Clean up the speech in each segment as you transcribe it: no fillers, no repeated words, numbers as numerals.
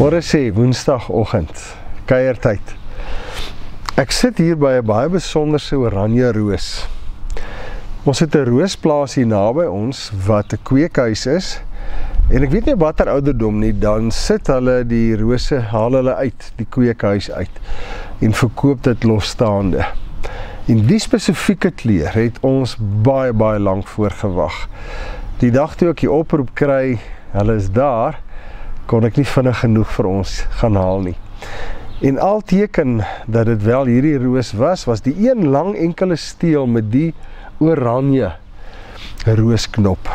Môre sê Woensdagoggend, kuiertyd. Ek sit hier by 'n baie besonderse oranje roos. Ons het 'n roosplaas hier naby ons wat 'n kweekhuis is. En ek weet nie watter ouderdom nie, dan sit hulle die rose, haal hulle uit, die kweekhuis uit en verkoop dit losstaande. En die spesifieke kleur het ons baie lank voorgewag. Die dag toe ek die oproep kry, hulle is daar, kon ek nie vinnig genoeg vir ons gaan haal nie. En al teken dat dit wel hierdie roos was die een lang enkele steel met die oranje roosknop.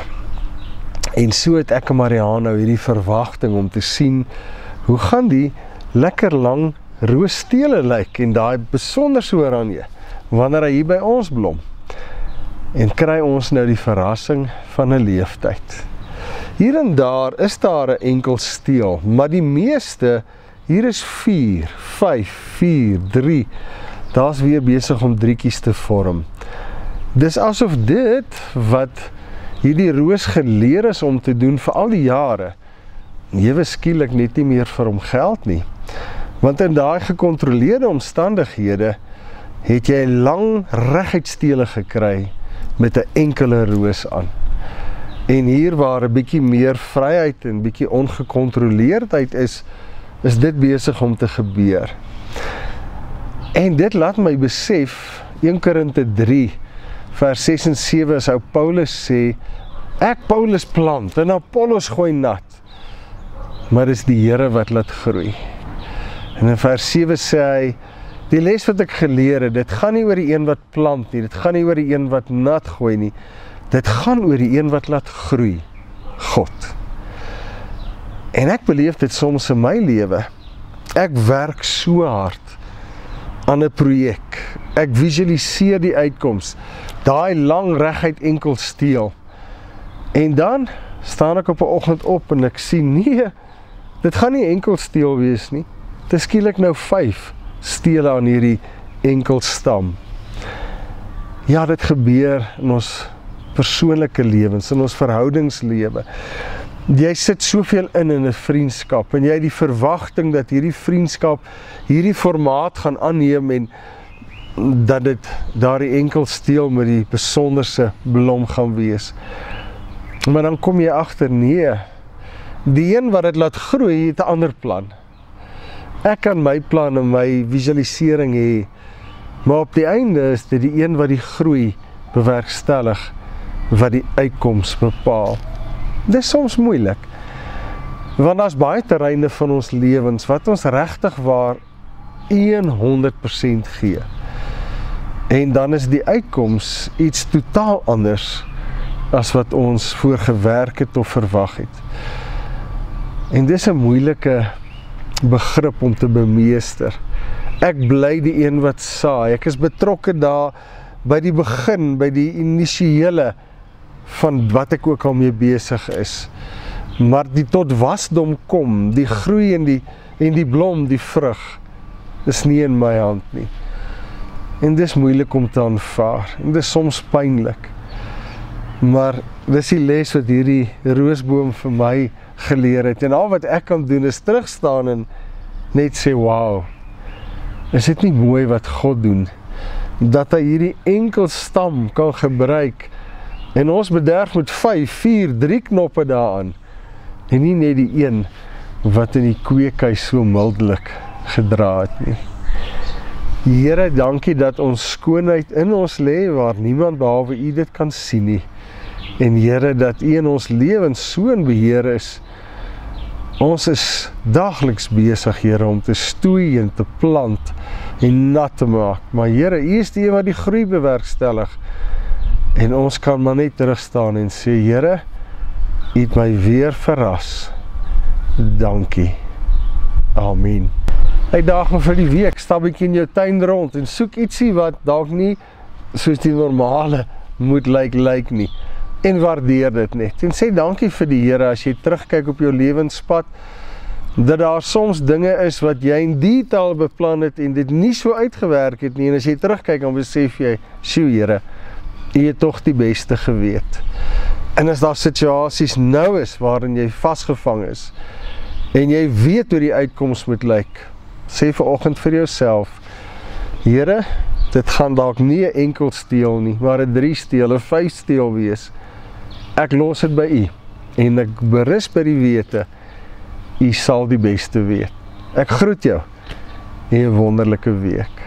En so het ek en Marianne nou hierdie verwagting om te sien, hoe gaan die lekker lang roosstele lyk en daai besonderse oranje, wanneer hy hier by ons blom. En kry ons nou die verrassing van 'n leeftyd. Hier en daar is daar 'n enkel steel, maar die meeste, hier is 4, 5, 4, 3, daar's weer besig om drietjies te vorm. Dis asof dit wat hierdie roos geleer is om te doen vir al die jare, ewe skielik net nie meer vir hom geld nie. Want in daai gekontroleerde omstandighede het jy lang reguitstele gekry met 'n enkele roos aan. En hier waar 'n bietjie meer vryheid en bietjie ongekontroleerdheid is dit besig om te gebeur. En dit laat my besef, 1 Korinte 3, vers 6 en 7, as ou Paulus sê, ek Paulus plant en Apollos gooi nat, maar dis die Here wat laat groei. En in vers 7 sê hy, die les wat ek geleer het, dit gaan nie oor die een wat plant nie, dit gaan nie oor die een wat nat gooi nie, dit gaan oor die een wat laat groei, God. En ek beleef dit soms in my lewe. Ek werk so hard aan 'n projek. Ek visualiseer die uitkoms, daai lang reguit enkel steel. En dan staan ek op 'n oggend op en ek sien, nee, dit gaan nie enkel steel wees nie. Dit skielik nou 5 stele aan hierdie enkel stam. Ja, dit gebeur in ons persoonlike lewens, in ons verhoudingslewe. Jy sit soveel in 'n vriendskap en jy het die verwagting dat hierdie vriendskap hierdie formaat gaan aanneem en dat dit daardie enkel steel met die besonderse blom gaan wees. Maar dan kom jy agter, nee, die een wat dit laat groei het 'n ander plan. Ek kan my plan en my visualisering hê, maar op die einde is dit die een wat die groei bewerkstellig, wat die uitkoms bepaal. Dit is soms moeilik, want daar's baie terreine van ons lewens wat ons regtig waar 100% gee. En dan is die uitkoms iets totaal anders as wat ons voorgewerk het of verwag het. En dis 'n moeilike begrip om te bemeester. Ek bly die een wat saai. Ek is betrokke daar by die begin, by die initiële van wat ek ook al mee besig is. Maar die tot wasdom kom, die groei en die blom, die vrug, is nie in my hand nie. En dis moeilik om te aanvaar, en dis soms pynlik. Maar dis die les wat hierdie roosboom vir my geleer het, en al wat ek kan doen is terugstaan en net sê, wow, is dit nie mooi wat God doen, dat hy hierdie enkel stam kan gebruik, en ons bederf met 5, 4, 3 knoppe daaraan, en nie net die een wat in die kweekhuis so mildelik gedra het nie. Here, dankie dat ons skoonheid in ons lê, waar niemand behalwe U dit kan sien nie. En Here, dat U in ons lewens so in beheer is. Ons is dagliks besig, Here, om te stoei en te plant en nat te maak. Maar Here, U is die een wat die groei bewerkstellig. En ons kan maar net terugstaan en sê, Here, U het my weer verras. Dankie. Amen. Uitdaging vir die week, stap bietjie in jou tuin rond en soek ietsie wat dalk nie soos die normale moet lyk nie. En waardeer dit net. En sê dankie vir die Here as jy terugkyk op jou lewenspad, dat daar soms dinge is wat jy in detail beplan het en dit nie so uitgewerk het nie. En as jy terugkyk, dan besef jy, sjoe Here, U het tog die beste geweet. En as daar situasies nou is waarin jy vasgevang is en jy weet hoe die uitkoms moet lyk, sê vanoggend vir jouself, Here, dit gaan dalk nie 'n enkel steel nie, maar 'n 3 steel, 'n 5 steel wees. Ek los dit by U, en ek berus by die wete, U sal die beste weet. Ek groet jou, en 'n wonderlike week.